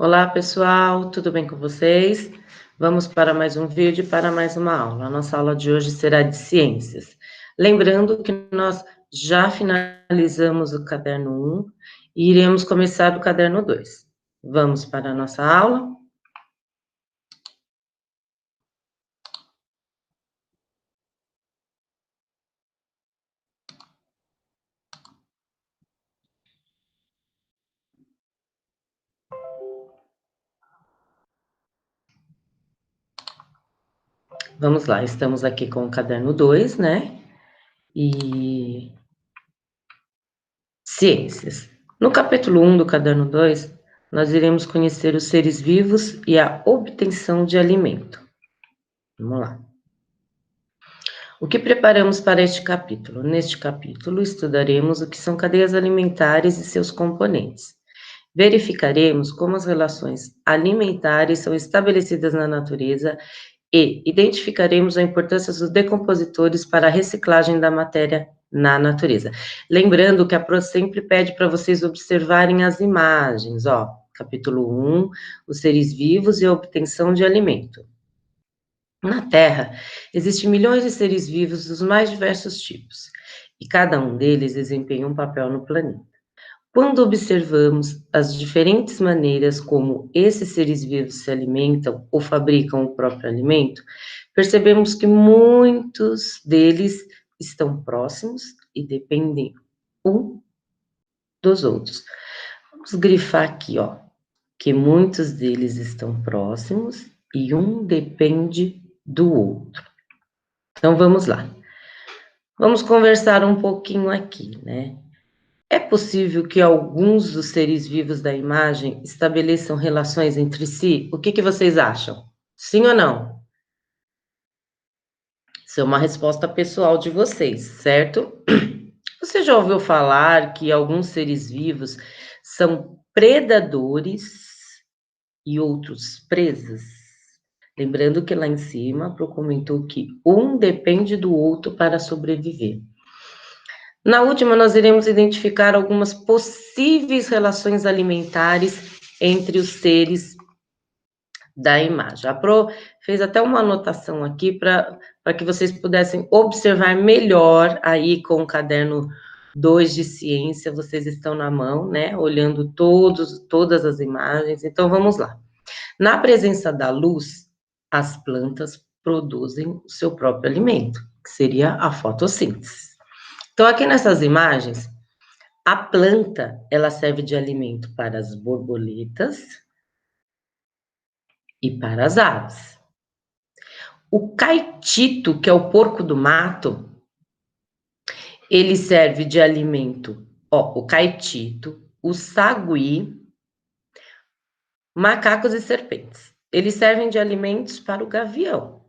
Olá, pessoal, tudo bem com vocês? Vamos para mais um vídeo e para mais uma aula. A nossa aula de hoje será de ciências. Lembrando que nós já finalizamos o caderno 1 e iremos começar o caderno 2. Vamos para a nossa aula? Vamos lá, estamos aqui com o caderno 2, né? E ciências. No capítulo 1 do caderno 2, nós iremos conhecer os seres vivos e a obtenção de alimento. Vamos lá. O que preparamos para este capítulo? Neste capítulo, estudaremos o que são cadeias alimentares e seus componentes. Verificaremos como as relações alimentares são estabelecidas na natureza e identificaremos a importância dos decompositores para a reciclagem da matéria na natureza. Lembrando que a Pro sempre pede para vocês observarem as imagens, ó. Capítulo 1, os seres vivos e a obtenção de alimento. Na Terra, existem milhões de seres vivos dos mais diversos tipos, e cada um deles desempenha um papel no planeta. Quando observamos as diferentes maneiras como esses seres vivos se alimentam ou fabricam o próprio alimento, percebemos que muitos deles estão próximos e dependem um dos outros. Vamos grifar aqui, ó, que muitos deles estão próximos e um depende do outro. Então, vamos lá. Vamos conversar um pouquinho aqui, né? É possível que alguns dos seres vivos da imagem estabeleçam relações entre si? O que vocês acham? Sim ou não? Isso é uma resposta pessoal de vocês, certo? Você já ouviu falar que alguns seres vivos são predadores e outros presas? Lembrando que lá em cima, a Pro comentou que um depende do outro para sobreviver. Na última, nós iremos identificar algumas possíveis relações alimentares entre os seres da imagem. A Pro fez até uma anotação aqui para que vocês pudessem observar melhor aí com o caderno 2 de ciência, vocês estão na mão, né, olhando todas as imagens. Então, vamos lá. Na presença da luz, as plantas produzem o seu próprio alimento, que seria a fotossíntese. Então, aqui nessas imagens, a planta, ela serve de alimento para as borboletas e para as aves. O caetito, que é o porco do mato, ele serve de alimento, ó, o caetito, o sagui, macacos e serpentes. Eles servem de alimentos para o gavião.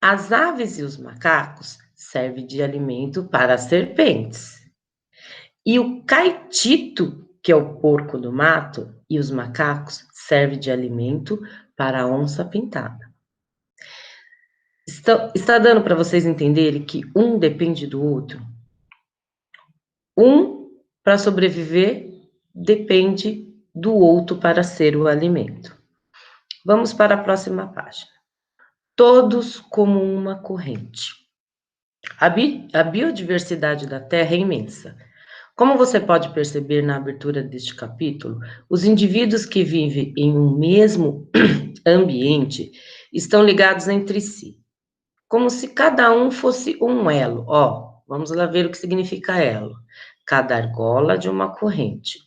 As aves e os macacos servem de alimento para as serpentes. E o caetito, que é o porco do mato, e os macacos, servem de alimento para a onça pintada. Está dando para vocês entenderem que um depende do outro? Um, para sobreviver, depende do outro para ser o alimento. Vamos para a próxima página. Todos como uma corrente. A biodiversidade da Terra é imensa. Como você pode perceber na abertura deste capítulo, os indivíduos que vivem em um mesmo ambiente estão ligados entre si, como se cada um fosse um elo. Ó, vamos lá ver o que significa elo. Cada argola de uma corrente,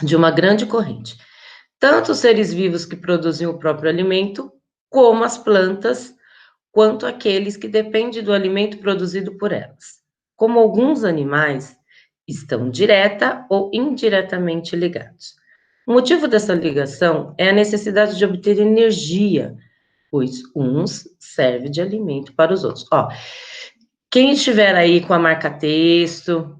de uma grande corrente. Tanto os seres vivos que produzem o próprio alimento, como as plantas, quanto aqueles que dependem do alimento produzido por elas. Como alguns animais estão direta ou indiretamente ligados. O motivo dessa ligação é a necessidade de obter energia, pois uns servem de alimento para os outros. Ó, quem estiver aí com a marca texto,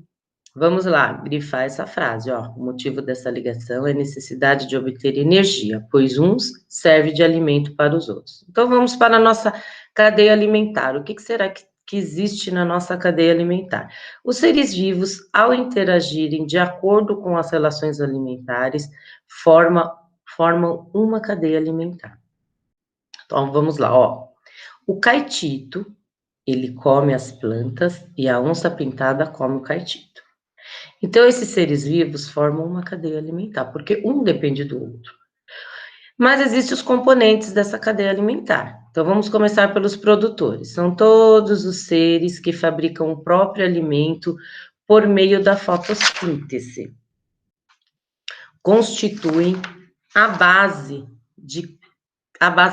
vamos lá, grifar essa frase, ó. O motivo dessa ligação é a necessidade de obter energia, pois uns servem de alimento para os outros. Então, vamos para a nossa cadeia alimentar. O que será que que existe na nossa cadeia alimentar. Os seres vivos, ao interagirem de acordo com as relações alimentares, formam uma cadeia alimentar. Então, vamos lá, ó. O caetito, ele come as plantas e a onça-pintada come o caetito. Então, esses seres vivos formam uma cadeia alimentar, porque um depende do outro. Mas existem os componentes dessa cadeia alimentar. Então, vamos começar pelos produtores. São todos os seres que fabricam o próprio alimento por meio da fotossíntese. Constituem a base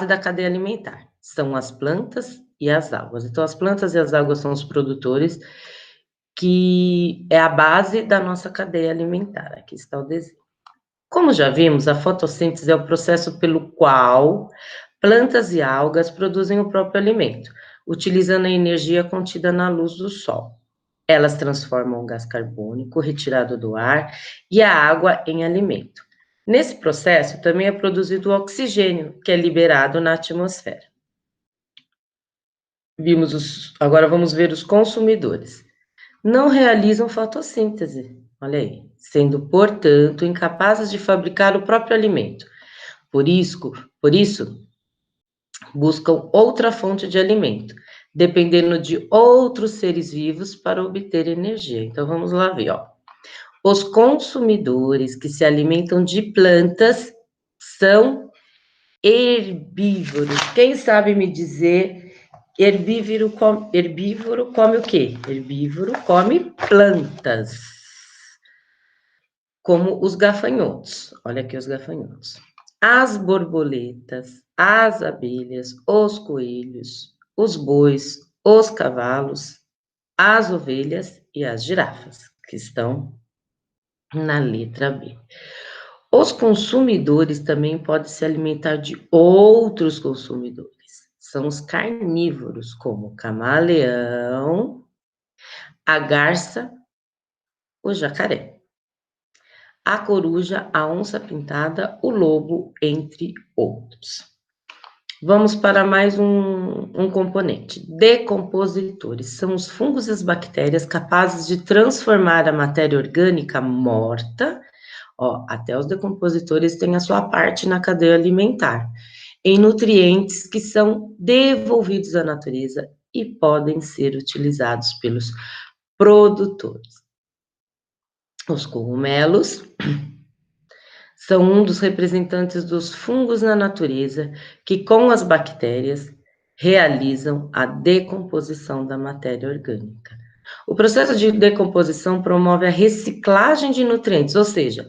da cadeia alimentar. São as plantas e as águas. Então, as plantas e as águas são os produtores, que é a base da nossa cadeia alimentar. Aqui está o desenho. Como já vimos, a fotossíntese é o processo pelo qual plantas e algas produzem o próprio alimento, utilizando a energia contida na luz do sol. Elas transformam o gás carbônico retirado do ar e a água em alimento. Nesse processo, também é produzido o oxigênio, que é liberado na atmosfera. Agora vamos ver os consumidores. Não realizam fotossíntese, olha aí, sendo, portanto, incapazes de fabricar o próprio alimento. Por isso, buscam outra fonte de alimento, dependendo de outros seres vivos para obter energia. Então, vamos lá ver, ó. Os consumidores que se alimentam de plantas são herbívoros. Quem sabe me dizer, herbívoro come o quê? Herbívoro come plantas, como os gafanhotos. Olha aqui os gafanhotos. As borboletas, as abelhas, os coelhos, os bois, os cavalos, as ovelhas e as girafas, que estão na letra B. Os consumidores também podem se alimentar de outros consumidores. São os carnívoros, como o camaleão, a garça, o jacaré, a coruja, a onça-pintada, o lobo, entre outros. Vamos para mais um componente. Decompositores. São os fungos e as bactérias capazes de transformar a matéria orgânica morta, ó, até os decompositores têm a sua parte na cadeia alimentar, em nutrientes que são devolvidos à natureza e podem ser utilizados pelos produtores. Os cogumelos são um dos representantes dos fungos na natureza que, com as bactérias, realizam a decomposição da matéria orgânica. O processo de decomposição promove a reciclagem de nutrientes, ou seja,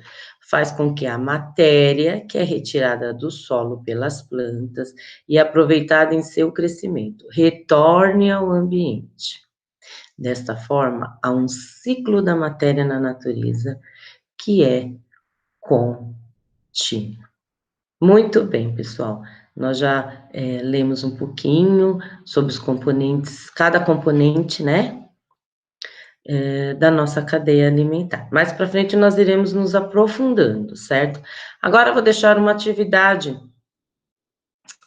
faz com que a matéria, que é retirada do solo pelas plantas e aproveitada em seu crescimento, retorne ao ambiente. Desta forma, há um ciclo da matéria na natureza que é contínuo. Muito bem, pessoal. Nós já lemos um pouquinho sobre os componentes, cada componente, né? Da nossa cadeia alimentar. Mais para frente nós iremos nos aprofundando, certo? Agora eu vou deixar uma atividade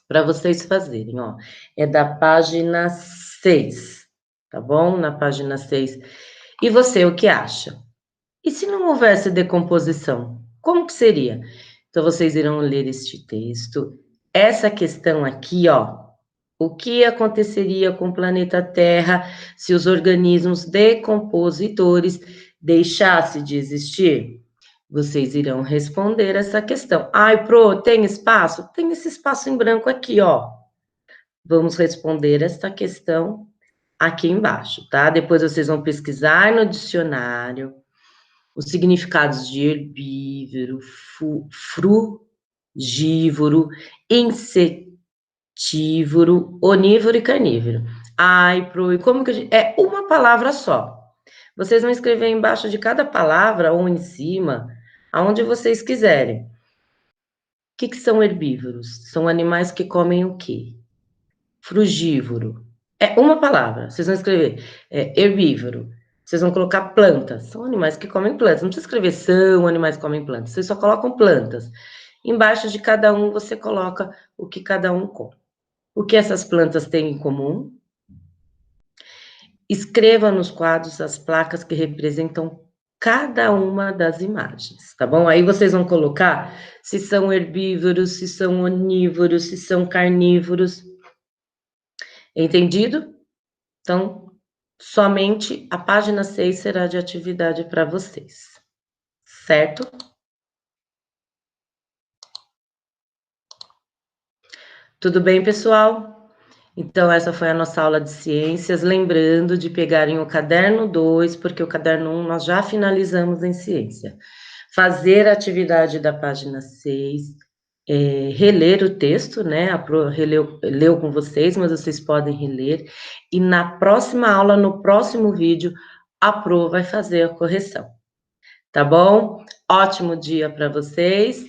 para vocês fazerem, ó. É da página 6, tá bom? Na página 6. E você, o que acha? E se não houvesse decomposição, como que seria? Então, vocês irão ler este texto. Essa questão aqui, ó, o que aconteceria com o planeta Terra se os organismos decompositores deixassem de existir? Vocês irão responder essa questão. Ai, Pro, tem espaço? Tem esse espaço em branco aqui, ó. Vamos responder esta questão aqui embaixo, tá? Depois vocês vão pesquisar no dicionário os significados de herbívoro, frugívoro, insetívoro, onívoro e carnívoro. Ai, Pro, e como que a gente... É uma palavra só. Vocês vão escrever embaixo de cada palavra ou em cima, aonde vocês quiserem. O que são herbívoros? São animais que comem o quê? Frugívoro. É uma palavra. Vocês vão escrever herbívoro. Vocês vão colocar plantas. São animais que comem plantas. Não precisa escrever são animais que comem plantas. Vocês só colocam plantas. Embaixo de cada um, você coloca o que cada um come. O que essas plantas têm em comum? escreva nos quadros as placas que representam cada uma das imagens, tá bom? Aí vocês vão colocar se são herbívoros, se são onívoros, se são carnívoros. Entendido? Então, somente a página 6 será de atividade para vocês, certo? Tudo bem, pessoal? Então, essa foi a nossa aula de ciências. Lembrando de pegarem o caderno 2, porque o caderno 1 nós já finalizamos em ciência. Fazer a atividade da página 6, reler o texto, né? A Pro leu com vocês, mas vocês podem reler. E na próxima aula, no próximo vídeo, a Pro vai fazer a correção. Tá bom? Ótimo dia para vocês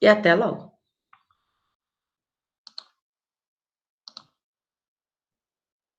e até logo!